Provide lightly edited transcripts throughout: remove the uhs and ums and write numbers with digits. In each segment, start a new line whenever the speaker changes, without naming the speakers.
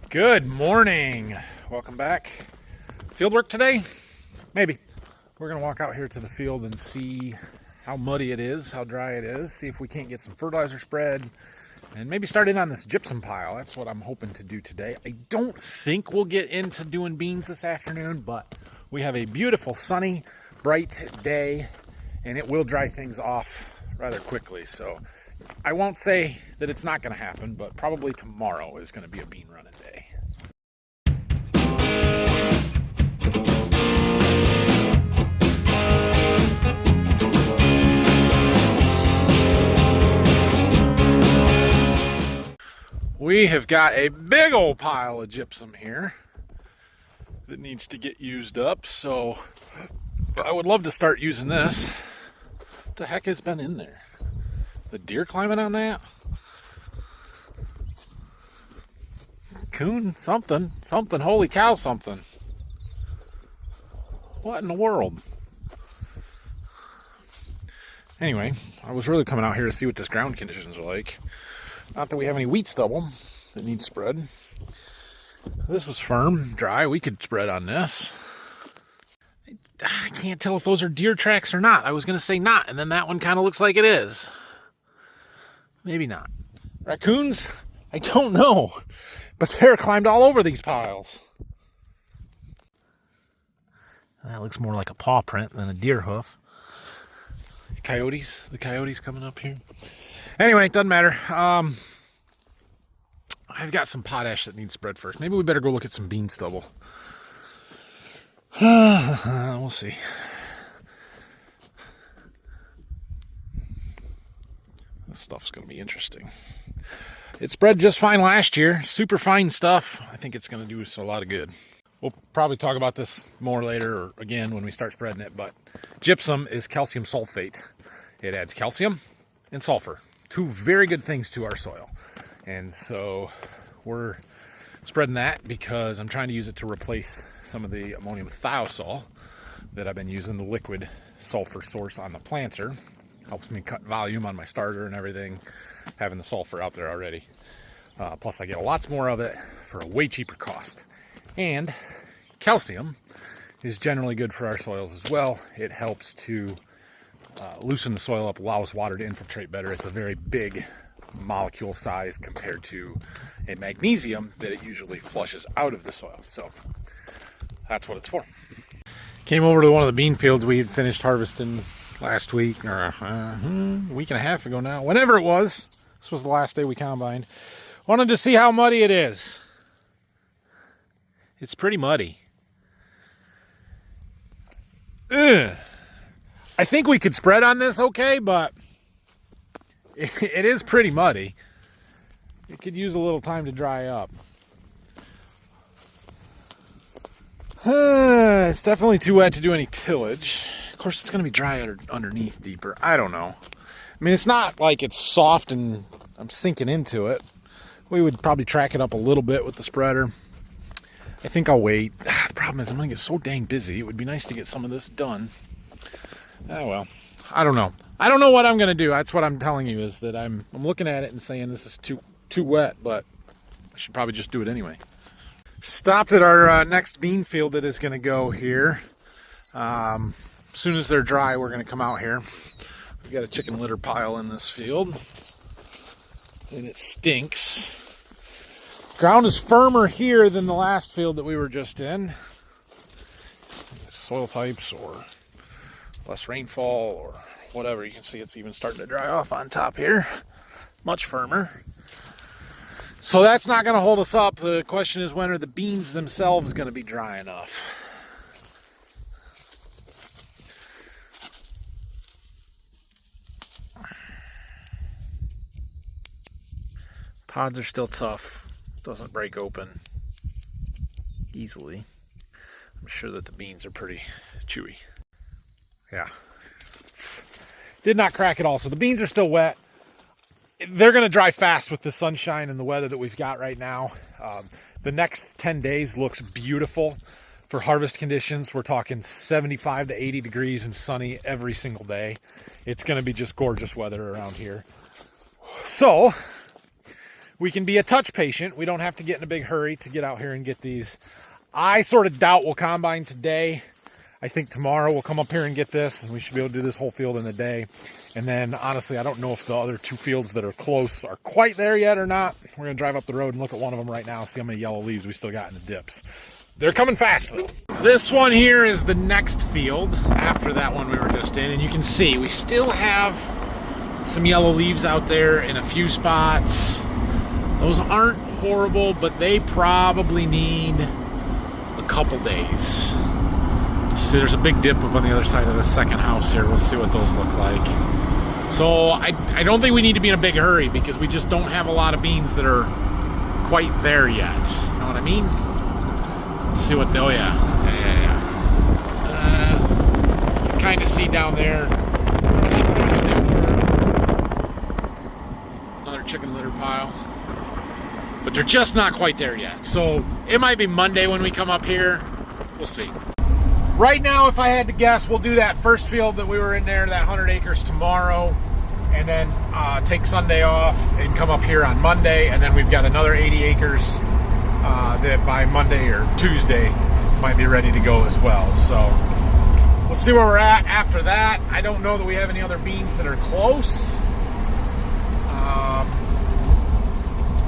Good morning. Welcome back. Field work today? Maybe. We're going to walk out here to the field and see how muddy it is, how dry it is, see if we can't get some fertilizer spread, and maybe start in on this gypsum pile. That's what I'm hoping to do today. I don't think we'll get into doing beans this afternoon, but we have a beautiful sunny, bright day, and it will dry things off rather quickly. So I won't say that it's not going to happen, but probably tomorrow is going to be a bean running day. We have got a big old pile of gypsum here that needs to get used up, so I would love to start using this. What the heck has been in there? The deer climbing on that? Coon? Something, holy cow, something. What in the world? Anyway, I was really coming out here to see what this ground conditions are like. Not that we have any wheat stubble that needs spread. This is firm, dry. We could spread on this. I can't tell if those are deer tracks or not. I was going to say not, and then that one kind of looks like it is. Maybe not. Raccoons? I don't know. But they're climbed all over these piles. That looks more like a paw print than a deer hoof. Coyotes? The coyotes coming up here. Anyway, it doesn't matter. I've got some potash that needs spread first. Maybe we better go look at some bean stubble. We'll see. This stuff's going to be interesting. It spread just fine last year. Super fine stuff. I think it's going to do us a lot of good. We'll probably talk about this more later or again when we start spreading it, but gypsum is calcium sulfate. It adds calcium and sulfur. Two very good things to our soil. And so we're spreading that because I'm trying to use it to replace some of the ammonium thiosol that I've been using, the liquid sulfur source on the planter. Helps me cut volume on my starter and everything, having the sulfur out there already. Plus I get lots more of it for a way cheaper cost. And calcium is generally good for our soils as well. It helps to loosen the soil up, allows water to infiltrate better. It's a very big molecule size compared to a magnesium that it usually flushes out of the soil. So that's what it's for. Came over to one of the bean fields we had finished harvesting last week, or a week and a half ago now. Whenever it was. This was the last day we combined. Wanted to see how muddy it is. It's pretty muddy. Ugh. I think we could spread on this okay, but it is pretty muddy. It could use a little time to dry up. It's definitely too wet to do any tillage. Of course, it's going to be dry underneath deeper. I don't know. I mean, it's not like it's soft and I'm sinking into it. We would probably track it up a little bit with the spreader. I think I'll wait. The problem is I'm going to get so dang busy. It would be nice to get some of this done. Oh well, I don't know. I don't know what I'm going to do. That's what I'm telling you, is that I'm looking at it and saying this is too wet, but I should probably just do it anyway. Stopped at our next bean field that is going to go here. As soon as they're dry, we're going to come out here. We've got a chicken litter pile in this field, and it stinks. Ground is firmer here than the last field that we were just in. Soil types or less rainfall or whatever. You can see it's even starting to dry off on top here. Much firmer. So that's not going to hold us up. The question is, when are the beans themselves going to be dry enough? Pods are still tough. Doesn't break open easily. I'm sure that the beans are pretty chewy. Yeah. Did not crack at all. So the beans are still wet. They're going to dry fast with the sunshine and the weather that we've got right now. The next 10 days looks beautiful for harvest conditions. We're talking 75 to 80 degrees and sunny every single day. It's going to be just gorgeous weather around here. So we can be a touch patient. We don't have to get in a big hurry to get out here and get these. I sort of doubt we'll combine today. I think tomorrow we'll come up here and get this, and we should be able to do this whole field in a day. And then, honestly, I don't know if the other 2 fields that are close are quite there yet or not. We're going to drive up the road and look at one of them right now, see how many yellow leaves we still got in the dips. They're coming fast, though. This one here is the next field after that one we were just in, and you can see we still have some yellow leaves out there in a few spots. Those aren't horrible, but they probably need a couple days. See, there's a big dip up on the other side of the second house here. We'll see what those look like. So I don't think we need to be in a big hurry because we just don't have a lot of beans that are quite there yet. You know what I mean? Let's see what the, oh yeah. Kind of see down there. Another chicken litter pile. But they're just not quite there yet. So it might be Monday when we come up here. We'll see. Right now, if I had to guess, we'll do that first field that we were in there, that 100 acres tomorrow, and then take Sunday off and come up here on Monday, and then we've got another 80 acres that by Monday or Tuesday might be ready to go as well. So we'll see where we're at after that. I don't know that we have any other beans that are close.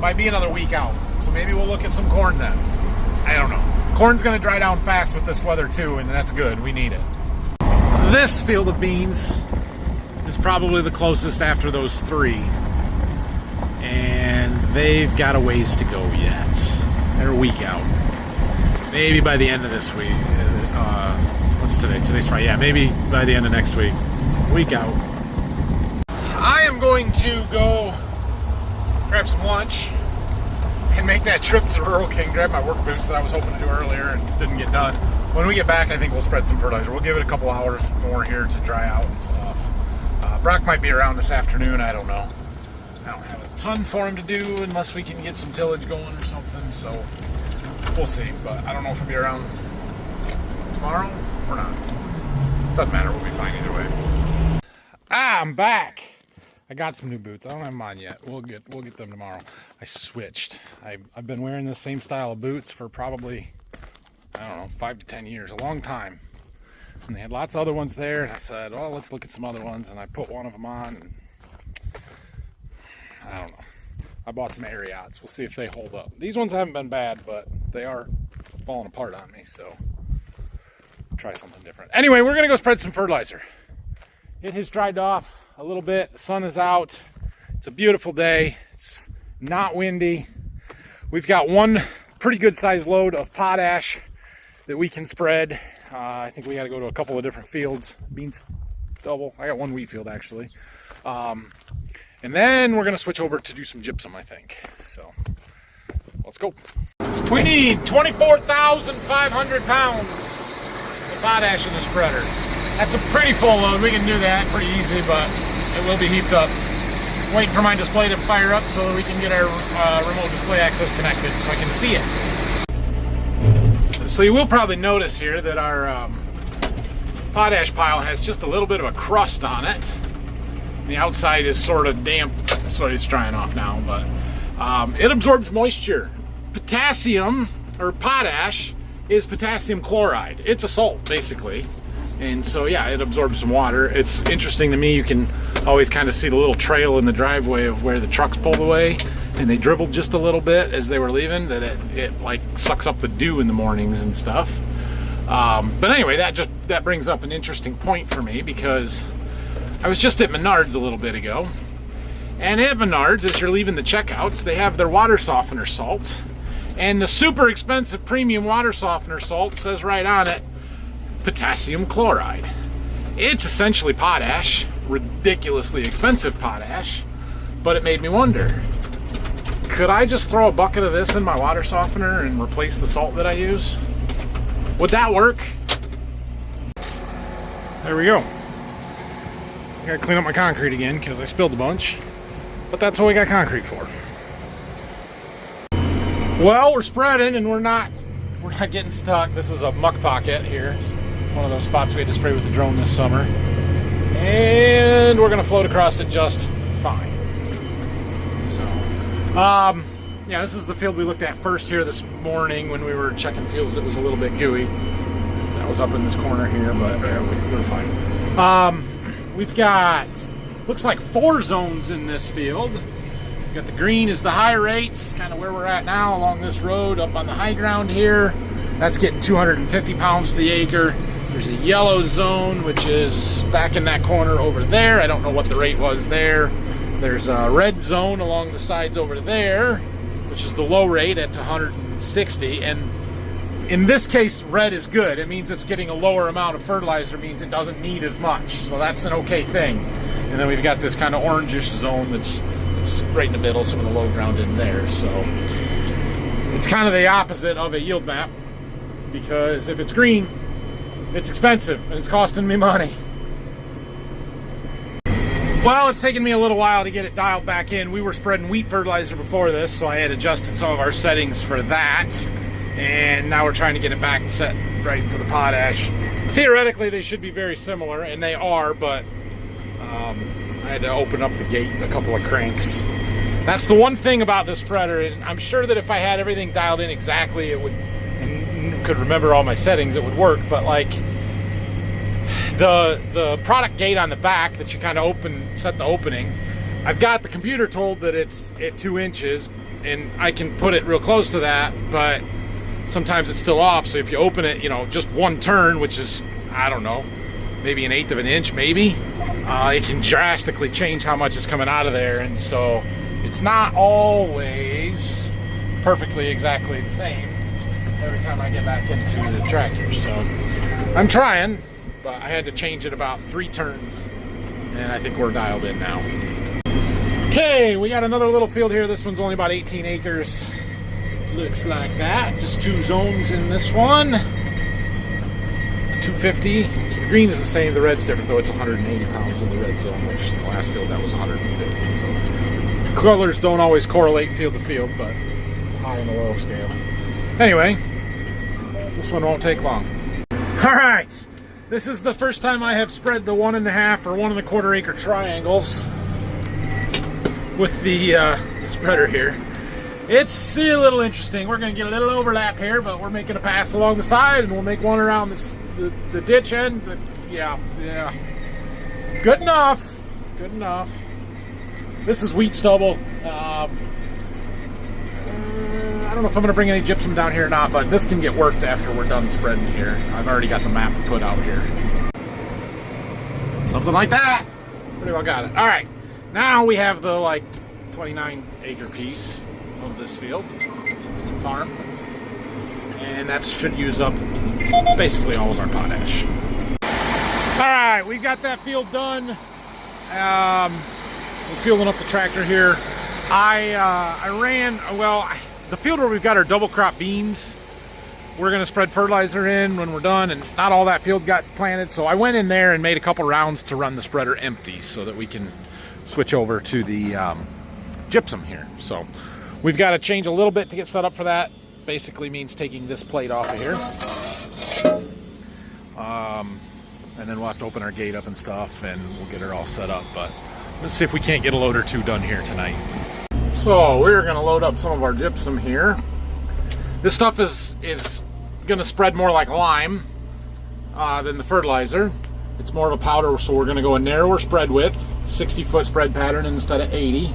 Might be another week out, so maybe we'll look at some corn then. I don't know. Corn's going to dry down fast with this weather too, and that's good. We need it. This field of beans is probably the closest after those 3. And they've got a ways to go yet. They're a week out. Maybe by the end of this week. What's today? Today's Friday. Yeah, maybe by the end of next week. A week out. I am going to go grab some lunch and make that trip to Rural King, grab my work boots that I was hoping to do earlier and didn't get done. When we get back, I think we'll spread some fertilizer. We'll give it a couple hours more here to dry out and stuff. Brock might be around this afternoon, I don't know. I don't have a ton for him to do unless we can get some tillage going or something, so we'll see. But I don't know if he'll be around tomorrow or not. Doesn't matter, we'll be fine either way. I'm back. I got some new boots. I don't have them on yet. We'll get them tomorrow. I switched. I've been wearing the same style of boots for probably, I don't know, 5 to 10 years, a long time. And they had lots of other ones there, and I said, well, let's look at some other ones, and I put one of them on, and I don't know. I bought some Ariats. We'll see if they hold up. These ones haven't been bad, but they are falling apart on me, so try something different. Anyway, we're going to go spread some fertilizer. It has dried off a little bit. The sun is out. It's a beautiful day. It's not windy. We've got one pretty good sized load of potash that we can spread. I think we got to go to a couple of different fields. Beans double. I got one wheat field actually. And then we're going to switch over to do some gypsum, I think. So let's go. We need 24,500 pounds of potash in the spreader. That's a pretty full load. We can do that pretty easy, but it will be heaped up. Waiting for my display to fire up so that we can get our remote display access connected so I can see it. So you will probably notice here that our potash pile has just a little bit of a crust on it. The outside is sort of damp, so it's drying off now, but it absorbs moisture. Potassium, or potash, is potassium chloride. It's a salt, basically. And so, yeah, it absorbs some water. It's interesting to me, you can always kind of see the little trail in the driveway of where the trucks pulled away, and they dribbled just a little bit as they were leaving, that it like sucks up the dew in the mornings and stuff. But anyway, that brings up an interesting point for me, because I was just at Menards a little bit ago, and at Menards, as you're leaving the checkouts, they have their water softener salt, and the super expensive premium water softener salt says right on it, potassium chloride. It's essentially potash, ridiculously expensive potash, but it made me wonder, could I just throw a bucket of this in my water softener and replace the salt that I use? Would that work? There we go. I gotta clean up my concrete again because I spilled a bunch, but that's what we got concrete for. Well, we're spreading and we're not getting stuck. This is a muck pocket here. One of those spots we had to spray with the drone this summer. And we're gonna float across it just fine. So Yeah, this is the field we looked at first here this morning when we were checking fields. It was a little bit gooey. That was up in this corner here, but we're fine. We've got, looks like 4 zones in this field. We've got the green is the high rates, kind of where we're at now along this road up on the high ground here. That's getting 250 pounds to the acre. There's a yellow zone, which is back in that corner over there. I don't know what the rate was there. There's a red zone along the sides over there, which is the low rate at 160. And in this case, red is good. It means it's getting a lower amount of fertilizer, means it doesn't need as much. So that's an okay thing. And then we've got this kind of orangish zone that's right in the middle, some of the low ground in there. So it's kind of the opposite of a yield map, because if it's green, it's expensive and it's costing me money. Well, it's taken me a little while to get it dialed back in. We were spreading wheat fertilizer before this, so I had adjusted some of our settings for that. And now we're trying to get it back set right for the potash. Theoretically, they should be very similar, and they are, but I had to open up the gate a couple of cranks. That's the one thing about this spreader. And I'm sure that if I had everything dialed in exactly, it would, and could remember all my settings, it would work. But like the product gate on the back that you kind of set the opening, I've got the computer told that it's at 2 inches, and I can put it real close to that, but sometimes it's still off. So if you open it, just one turn, which is, I don't know, maybe 1/8 of an inch, maybe, it can drastically change how much is coming out of there. And so it's not always perfectly exactly the same every time I get back into the tractor. So I'm trying, but I had to change it about 3 turns, and I think we're dialed in now. Okay, we got another little field here. This one's only about 18 acres. Looks like that. Just 2 zones in this one. 250. So the green is the same. The red's different, though. It's 180 pounds in the red zone, which the last field that was 150. So colors don't always correlate field to field, but it's high in the oil scale. Anyway, this one won't take long. All right. This is the first time I have spread the 1.5 or 1 1/4 acre triangles with the spreader here. It's a little interesting. We're going to get a little overlap here, but we're making a pass along the side, and we'll make one around the ditch end. Yeah. Good enough. Good enough. This is wheat stubble. I don't know if I'm going to bring any gypsum down here or not, but this can get worked after we're done spreading here. I've already got the map put out here. Something like that. Pretty well got it. All right. Now we have the 29 acre piece of this field farm, and that should use up basically all of our potash. All right, we've got that field done. We're fueling up the tractor here. The field where we've got our double crop beans, we're going to spread fertilizer in when we're done, and not all that field got planted, so I went in there and made a couple rounds to run the spreader empty so that we can switch over to the gypsum here. So we've got to change a little bit to get set up for that. Basically means taking this plate off of here, and then we'll have to open our gate up and stuff, and we'll get her all set up. But let's see if we can't get a load or 2 done here tonight. So we're going to load up some of our gypsum here. This stuff is going to spread more like lime than the fertilizer. It's more of a powder, so we're going to go a narrower spread width, 60-foot spread pattern instead of 80.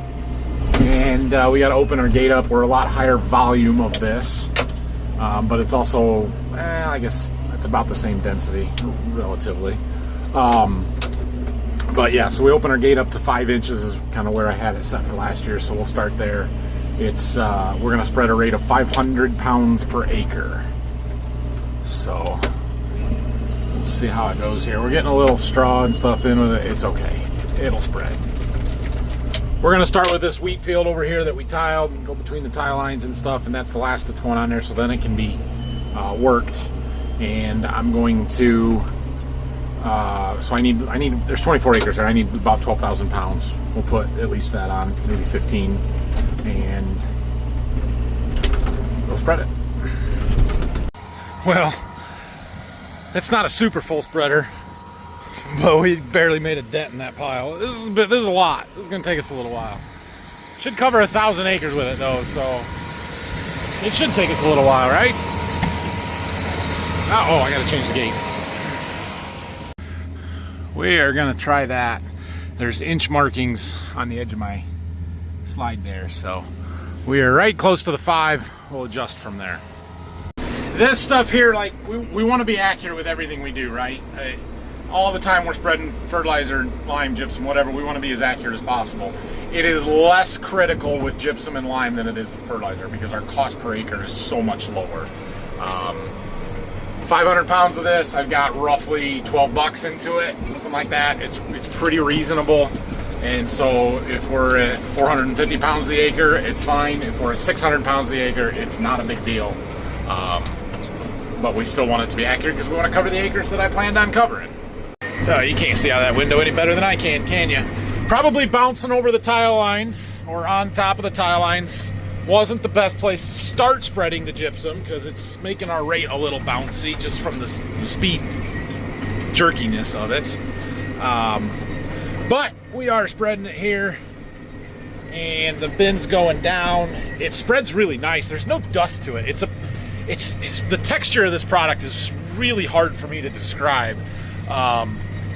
And we got to open our gate up. We're a lot higher volume of this, but it's also, I guess it's about the same density, relatively. But yeah, so we open our gate up to 5 inches is kind of where I had it set for last year, so we'll start there. It's we're going to spread a rate of 500 pounds per acre. So we'll see how it goes here. We're getting a little straw and stuff in with it. It's okay. It'll spread. We're going to start with this wheat field over here that we tiled and go between the tile lines and stuff, and that's the last that's going on there, so then it can be worked. And I'm going to so I need there's 24 acres there. I need about 12,000 pounds. We'll put at least that on, maybe 15, and we'll spread it. Well, it's not a super full spreader, but we barely made a dent in that pile. This is a lot. This is going to take us a little while. Should cover 1,000 acres with it though, so it should take us a little while, right? Oh, I gotta change the gate. We are gonna try that. There's inch markings on the edge of my slide there, so we are right close to the 5. We'll adjust from there. This stuff here, like, we want to be accurate with everything we do, right? All the time we're spreading fertilizer, lime, gypsum, whatever, we want to be as accurate as possible. It is less critical with gypsum and lime than it is with fertilizer because our cost per acre is so much lower. 500 pounds of this, I've got roughly 12 bucks into it, something like that. It's pretty reasonable. And so if we're at 450 pounds the acre, it's fine. If we're at 600 pounds the acre, it's not a big deal. But we still want it to be accurate because we want to cover the acres that I planned on covering. No, you can't see out that window any better than I can you? Probably bouncing over the tile lines or on top of the tile lines wasn't the best place to start spreading the gypsum because it's making our rate a little bouncy just from the speed jerkiness of it. But we are spreading it here and the bin's going down. It spreads really nice. There's no dust to it. It's the texture of this product is really hard for me to describe.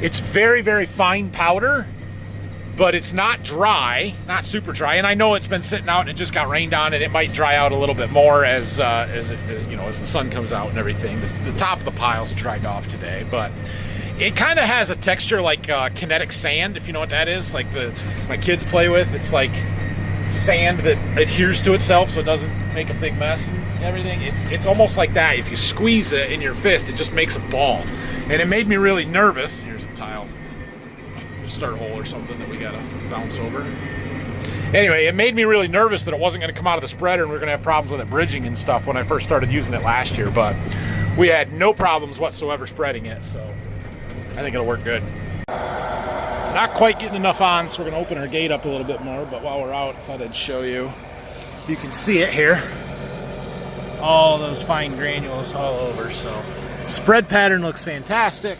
It's very, very fine powder, but it's not dry, not super dry. And I know it's been sitting out and it just got rained on, and it might dry out a little bit more as the sun comes out and everything. The top of the pile's dried off today, but it kind of has a texture like kinetic sand, if you know what that is. Like my kids play with. It's like sand that adheres to itself so it doesn't make a big mess and everything. It's almost like that. If you squeeze it in your fist, it just makes a ball. And it made me really nervous. Here's a tile start hole or something that we gotta bounce over. Anyway, it made me really nervous that it wasn't gonna come out of the spreader and we are gonna have problems with it bridging and stuff when I first started using it last year, but we had no problems whatsoever spreading it, so I think it'll work good. Not quite getting enough on, so we're gonna open our gate up a little bit more, but while we're out, I thought I'd show you. You can see it here. All those fine granules all over, so spread pattern looks fantastic.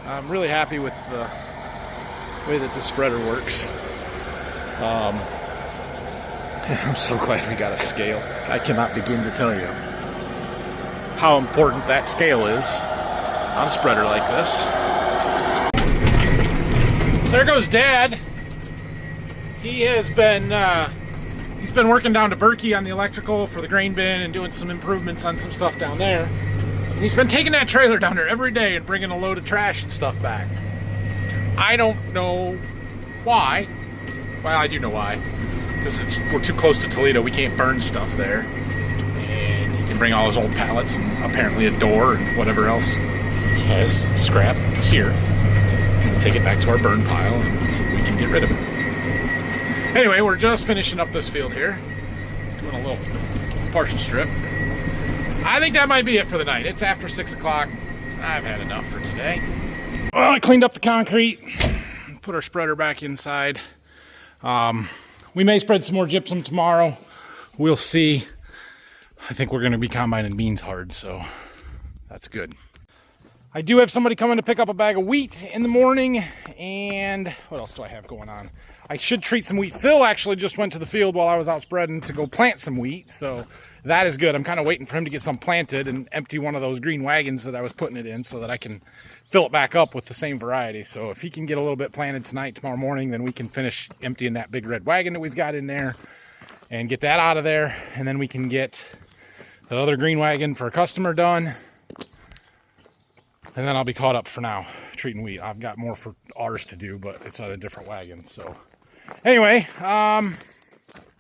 I'm really happy with the way that the spreader works. I'm so glad we got a scale. I cannot begin to tell you how important that scale is on a spreader like this. There goes Dad. He has been he's been working down to Berkey on the electrical for the grain bin and doing some improvements on some stuff down there. And he's been taking that trailer down there every day and bringing a load of trash and stuff back. I don't know why. Well, I do know why. Because we're too close to Toledo. We can't burn stuff there. And he can bring all his old pallets and apparently a door and whatever else he has scrap here. And take it back to our burn pile and we can get rid of it. Anyway, we're just finishing up this field here. Doing a little partial strip. I think that might be it for the night. It's after 6 o'clock. I've had enough for today. Well, I cleaned up the concrete, put our spreader back inside. We may spread some more gypsum tomorrow. We'll see. I think we're going to be combining beans hard, so that's good. I do have somebody coming to pick up a bag of wheat in the morning, and what else do I have going on? I should treat some wheat. Phil actually just went to the field while I was out spreading to go plant some wheat, so that is good. I'm kind of waiting for him to get some planted and empty one of those green wagons that I was putting it in so that I can fill it back up with the same variety. So if he can get a little bit planted tonight, tomorrow morning, then we can finish emptying that big red wagon that we've got in there and get that out of there. And then we can get the other green wagon for a customer done. And then I'll be caught up for now, treating wheat. I've got more for ours to do, but it's on a different wagon. So anyway, I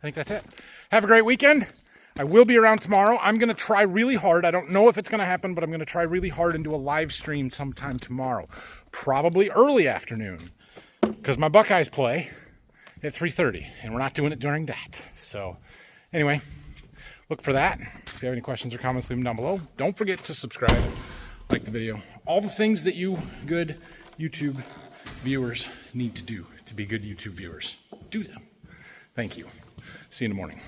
think that's it. Have a great weekend. I will be around tomorrow. I'm going to try really hard. I don't know if it's going to happen, but I'm going to try really hard and do a live stream sometime tomorrow. Probably early afternoon, because my Buckeyes play at 3:30, and we're not doing it during that. So anyway, look for that. If you have any questions or comments, leave them down below. Don't forget to subscribe, like the video. All the things that you good YouTube viewers need to do to be good YouTube viewers. Do them. Thank you. See you in the morning.